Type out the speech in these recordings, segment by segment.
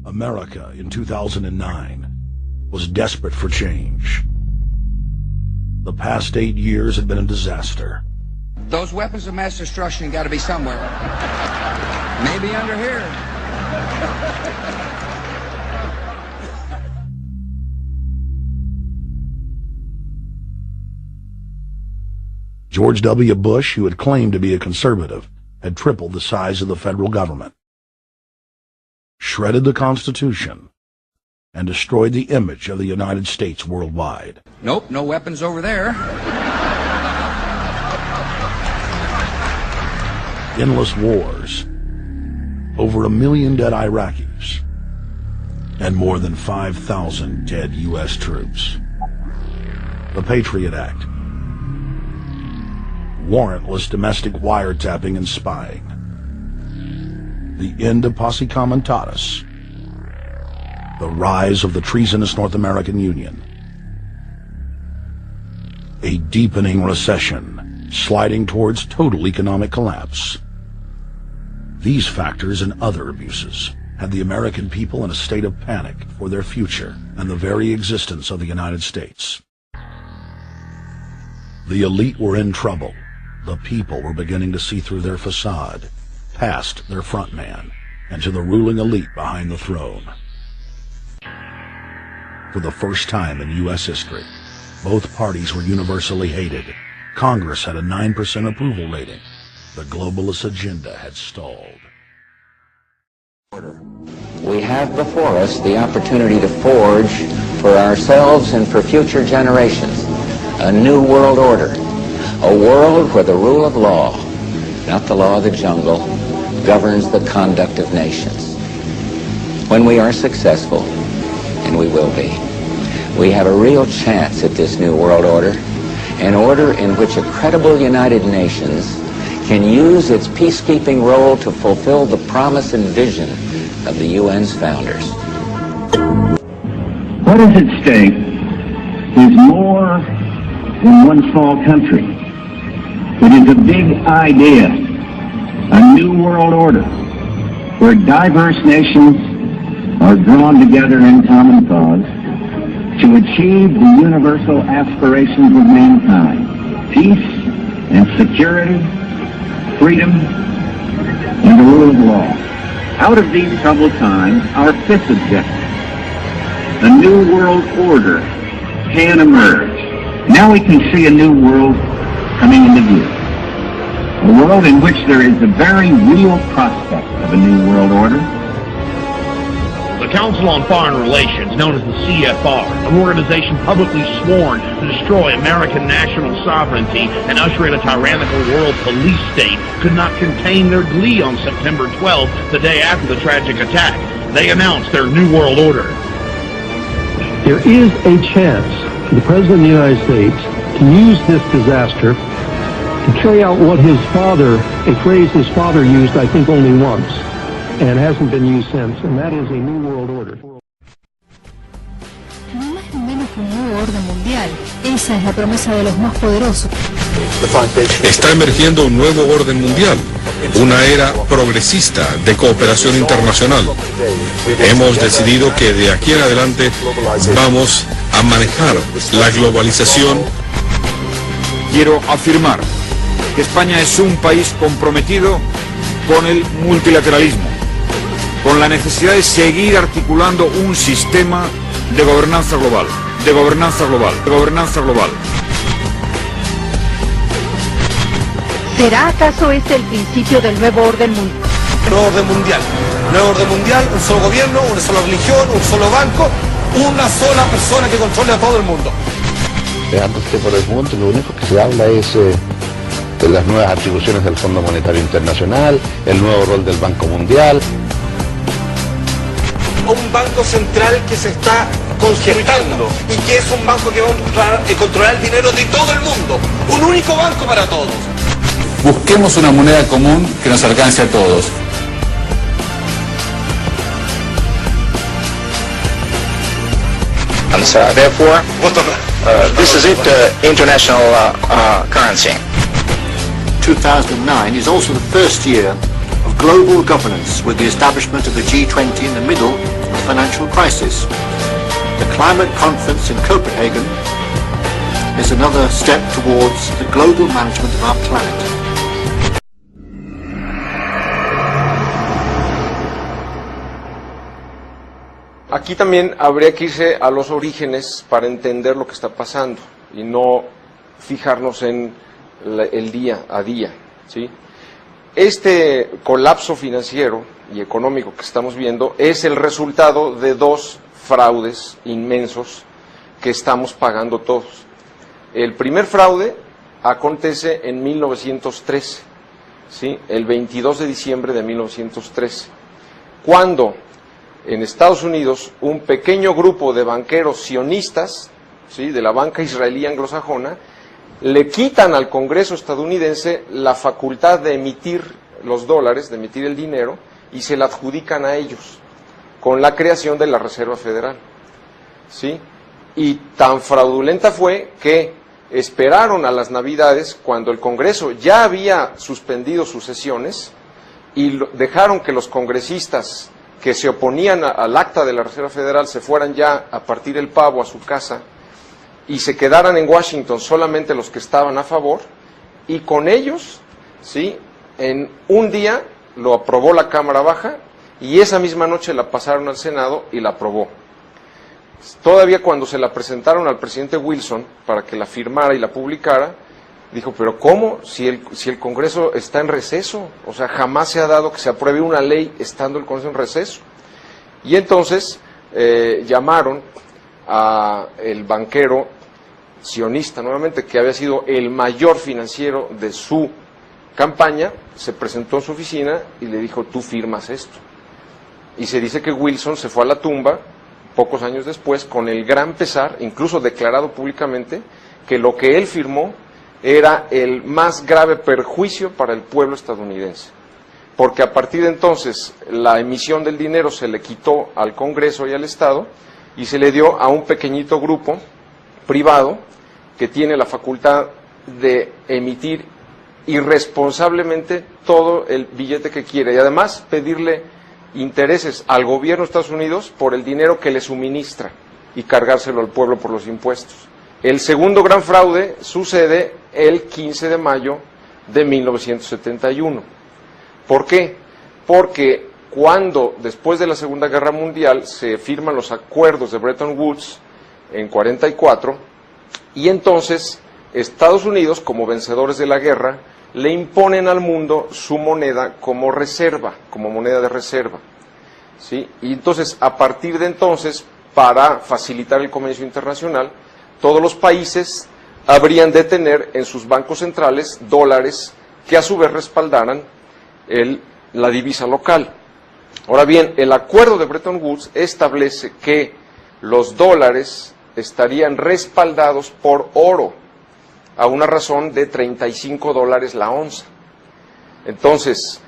America in 2009 was desperate for change. The past 8 years had been a disaster. Those weapons of mass destruction got to be somewhere. Maybe under here. George W. Bush, who had claimed to be a conservative, had tripled the size of the federal government, shredded the Constitution, and destroyed the image of the United States worldwide. Nope, no weapons over there. Endless wars, over 1 million dead Iraqis, and more than 5,000 dead U.S. troops. The Patriot Act, warrantless domestic wiretapping and spying, the end of Posse Comitatus, the rise of the treasonous North American Union, a deepening recession sliding towards total economic collapse. These factors and other abuses had the American people in a state of panic for their future and the very existence of the United States. The elite were in trouble. The people were beginning to see through their facade, past their front man, and to the ruling elite behind the throne. For the first time in U.S. history, both parties were universally hated. Congress had a 9% approval rating. The globalist agenda had stalled. We have before us the opportunity to forge for ourselves and for future generations a new world order, a world where the rule of law, not the law of the jungle, governs the conduct of nations. When we are successful, and we will be, we have a real chance at this new world order, an order in which a credible United Nations can use its peacekeeping role to fulfill the promise and vision of the UN's founders. What is at stake is more than one small country. It is a big idea, a new world order, where diverse nations are drawn together in common cause to achieve the universal aspirations of mankind: peace and security, freedom, and the rule of law. Out of these troubled times, our fifth objective, a new world order, can emerge. Now we can see a new world coming into view. A world in which there is a very real prospect of a new world order. The Council on Foreign Relations, known as the CFR, an organization publicly sworn to destroy American national sovereignty and usher in a tyrannical world police state, could not contain their glee on September 12th, the day after the tragic attack. They announced their New World Order. There is a chance for the President of the United States to use this disaster to carry out what his father, a phrase his father used, I think, only once, and hasn't been used since, and that is a New World Order. No más ni menos que un nuevo orden mundial. Esa es la promesa de los más poderosos. Está emergiendo un nuevo orden mundial, una era progresista de cooperación internacional. Hemos decidido que de aquí en adelante vamos a manejar la globalización. Quiero afirmar que España es un país comprometido con el multilateralismo, con la necesidad de seguir articulando un sistema de gobernanza global, de gobernanza global, de gobernanza global. ¿Será acaso este el principio del nuevo orden mundial? Nuevo orden mundial. Nuevo orden mundial, un solo gobierno, una sola religión, un solo banco, una sola persona que controle a todo el mundo. Antes que por el mundo, lo único que se habla es de las nuevas atribuciones del Fondo Monetario Internacional, el nuevo rol del Banco Mundial. Un banco central que se está consolidando y que es un banco que va a controlar el dinero de todo el mundo. Un único banco para todos. Busquemos una moneda común que nos alcance a todos. And so, therefore, this is it, international currency. 2009 is also the first year of global governance, with the establishment of the G20 in the middle financial crisis. The climate conference in Copenhagen is another step towards the global management of our planet. Aquí también habría que irse a los orígenes para entender lo que está pasando y no fijarnos en el día a día, ¿sí? Este colapso financiero y económico que estamos viendo es el resultado de dos fraudes inmensos que estamos pagando todos. El primer fraude acontece en 1913, ¿sí? El 22 de diciembre de 1913, cuando en Estados Unidos un pequeño grupo de banqueros sionistas, ¿sí?, de la banca israelí anglosajona, le quitan al Congreso estadounidense la facultad de emitir los dólares, de emitir el dinero, y se la adjudican a ellos, con la creación de la Reserva Federal, ¿sí? Y tan fraudulenta fue que esperaron a las Navidades, cuando el Congreso ya había suspendido sus sesiones, y dejaron que los congresistas que se oponían al acta de la Reserva Federal se fueran ya a partir el pavo a su casa, y se quedaran en Washington solamente los que estaban a favor, y con ellos, ¿sí?, en un día lo aprobó la Cámara Baja, y esa misma noche la pasaron al Senado y la aprobó. Todavía cuando se la presentaron al presidente Wilson para que la firmara y la publicara, dijo, pero ¿cómo? Si el Congreso está en receso, o sea, jamás se ha dado que se apruebe una ley estando el Congreso en receso. Y entonces llamaron a el banquero sionista, nuevamente, que había sido el mayor financiero de su campaña, se presentó en su oficina y le dijo, tú firmas esto. Y se dice que Wilson se fue a la tumba pocos años después con el gran pesar, incluso declarado públicamente, que lo que él firmó era el más grave perjuicio para el pueblo estadounidense, porque a partir de entonces la emisión del dinero se le quitó al Congreso y al Estado y se le dio a un pequeñito grupo privado que tiene la facultad de emitir irresponsablemente todo el billete que quiere y además pedirle intereses al gobierno de Estados Unidos por el dinero que le suministra y cargárselo al pueblo por los impuestos. El segundo gran fraude sucede el 15 de mayo de 1971. ¿Por qué? Porque cuando después de la Segunda Guerra Mundial se firman los acuerdos de Bretton Woods en 44, y entonces Estados Unidos, como vencedores de la guerra, le imponen al mundo su moneda como reserva, como moneda de reserva, ¿sí? Y entonces, a partir de entonces, para facilitar el comercio internacional, todos los países habrían de tener en sus bancos centrales dólares que a su vez respaldaran la divisa local. Ahora bien, el acuerdo de Bretton Woods establece que los dólares estarían respaldados por oro, a una razón de $35 la onza. Entonces,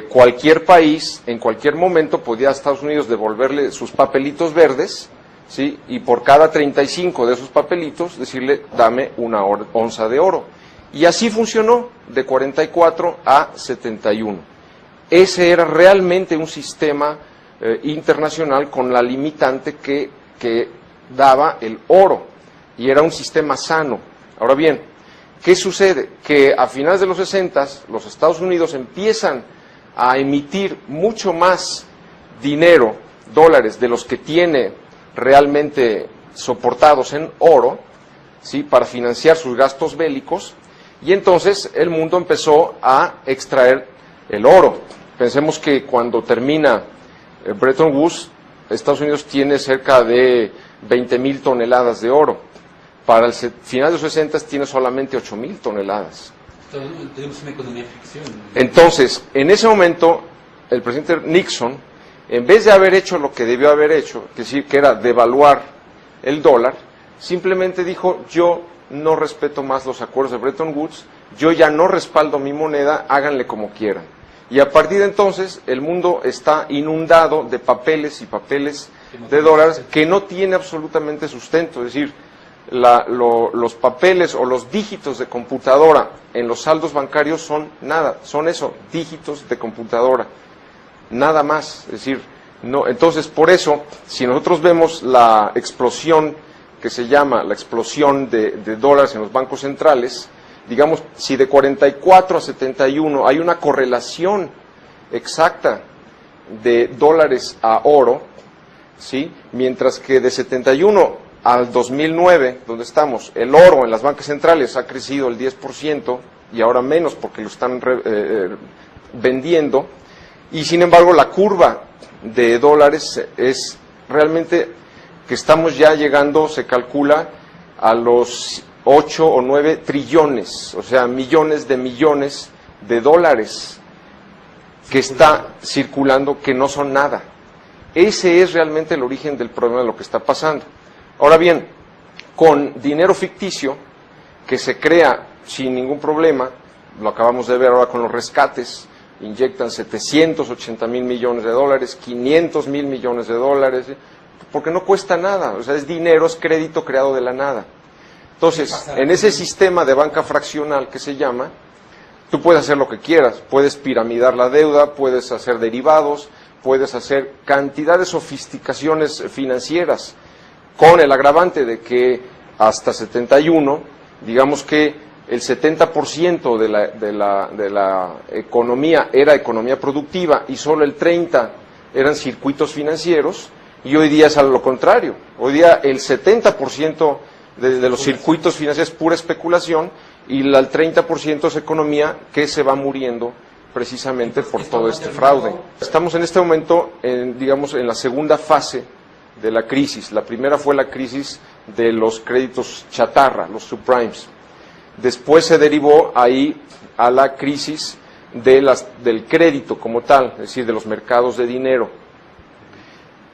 cualquier país, en cualquier momento, podía a Estados Unidos devolverle sus papelitos verdes, ¿sí?, y por cada 35 de esos papelitos decirle, dame una onza de oro. Y así funcionó de 44 a 71. Ese era realmente un sistema internacional con la limitante que daba el oro, y era un sistema sano. Ahora bien, ¿qué sucede? Que a finales de los 60 los Estados Unidos empiezan a emitir mucho más dinero, dólares, de los que tiene realmente soportados en oro, ¿sí?, para financiar sus gastos bélicos, y entonces el mundo empezó a extraer el oro. Pensemos que cuando termina Bretton Woods, Estados Unidos tiene cerca de 20,000 toneladas de oro. Para el final de los 60 tiene solamente 8,000 toneladas. Tenemos una economía ficción. Entonces, en ese momento, el presidente Nixon, en vez de haber hecho lo que debió haber hecho, que era devaluar el dólar, simplemente dijo, yo no respeto más los acuerdos de Bretton Woods, yo ya no respaldo mi moneda, háganle como quieran. Y a partir de entonces, el mundo está inundado de papeles y papeles de dólares que no tiene absolutamente sustento, es decir, los papeles o los dígitos de computadora en los saldos bancarios son nada, son eso, dígitos de computadora, nada más. Es decir, No, entonces, por eso, si nosotros vemos la explosión que se llama la explosión de dólares en los bancos centrales, digamos, si de 44 a 71 hay una correlación exacta de dólares a oro, ¿sí? Mientras que de 71 al 2009, donde estamos, el oro en las bancas centrales ha crecido el 10% y ahora menos porque lo están vendiendo, y sin embargo la curva de dólares es realmente que estamos ya llegando, se calcula, a los 8 o 9 trillones, o sea, millones de dólares que está circulando, que no son nada. Ese es realmente el origen del problema de lo que está pasando. Ahora bien, con dinero ficticio, que se crea sin ningún problema, lo acabamos de ver ahora con los rescates, inyectan 780,000 millones de dólares, 500,000 millones de dólares, porque no cuesta nada, o sea, es dinero, es crédito creado de la nada. Entonces, en ese sistema de banca fraccional que se llama, tú puedes hacer lo que quieras, puedes piramidar la deuda, puedes hacer derivados, puedes hacer cantidad de sofisticaciones financieras, con el agravante de que hasta 71, digamos que el 70% de la economía era economía productiva y solo el 30% eran circuitos financieros, y hoy día es a lo contrario. Hoy día el 70% de los circuitos financieros es pura especulación y el 30% es economía que se va muriendo precisamente por todo este fraude. Estamos en este momento, digamos, en la segunda fase de la crisis. La primera fue la crisis de los créditos chatarra, los subprimes. Después se derivó ahí a la crisis del crédito como tal, es decir, de los mercados de dinero,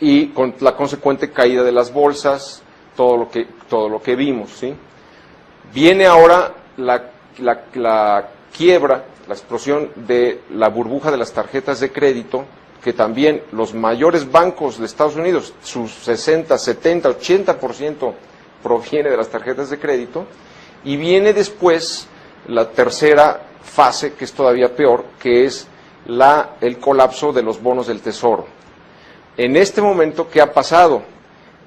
y con la consecuente caída de las bolsas, todo lo que vimos, ¿sí? Viene ahora la quiebra, la explosión de la burbuja de las tarjetas de crédito, que también los mayores bancos de Estados Unidos, sus 60, 70, 80% proviene de las tarjetas de crédito, y viene después la tercera fase, que es todavía peor, que es el colapso de los bonos del Tesoro. En este momento, ¿qué ha pasado?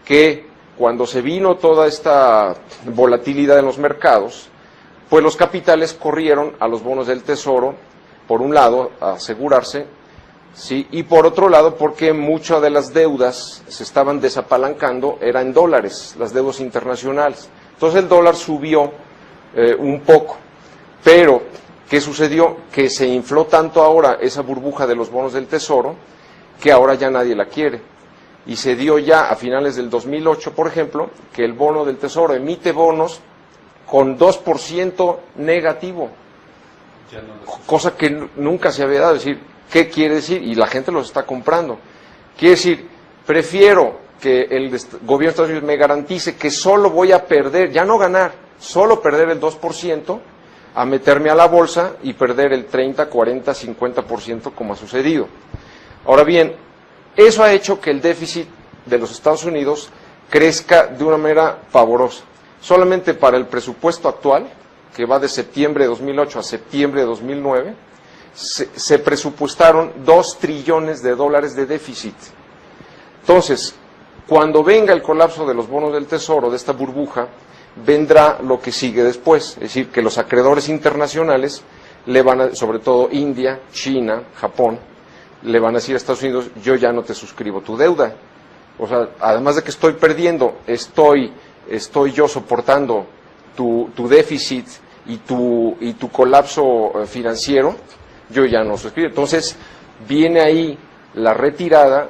Que cuando se vino toda esta volatilidad en los mercados, pues los capitales corrieron a los bonos del Tesoro, por un lado, a asegurarse, ¿sí? Y por otro lado, porque muchas de las deudas se estaban desapalancando, eran en dólares, las deudas internacionales. Entonces el dólar subió un poco, pero ¿qué sucedió? Que se infló tanto ahora esa burbuja de los bonos del Tesoro, que ahora ya nadie la quiere. Y se dio ya a finales del 2008, por ejemplo, que el bono del Tesoro emite bonos con 2% negativo, cosa que nunca se había dado. Es decir, ¿qué quiere decir? Y la gente los está comprando. Quiere decir, prefiero que el gobierno de Estados Unidos me garantice que solo voy a perder, ya no ganar, solo perder el 2%, a meterme a la bolsa y perder el 30, 40, 50% como ha sucedido. Ahora bien, eso ha hecho que el déficit de los Estados Unidos crezca de una manera pavorosa. Solamente para el presupuesto actual, que va de septiembre de 2008 a septiembre de 2009, se presupuestaron 2 trillones de dólares de déficit. Entonces, cuando venga el colapso de los bonos del Tesoro, de esta burbuja, vendrá lo que sigue después. Es decir, que los acreedores internacionales le van a, sobre todo India, China, Japón, le van a decir a Estados Unidos, yo ya no te suscribo tu deuda. O sea, además de que estoy perdiendo, estoy yo soportando tu déficit y tu colapso financiero, yo ya no suscribo. Entonces, viene ahí la retirada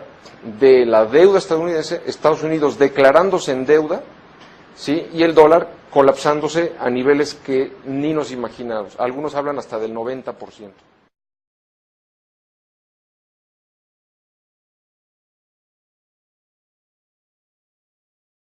de la deuda estadounidense, Estados Unidos declarándose en deuda, ¿sí? Y el dólar colapsándose a niveles que ni nos imaginamos. Algunos hablan hasta del 90%.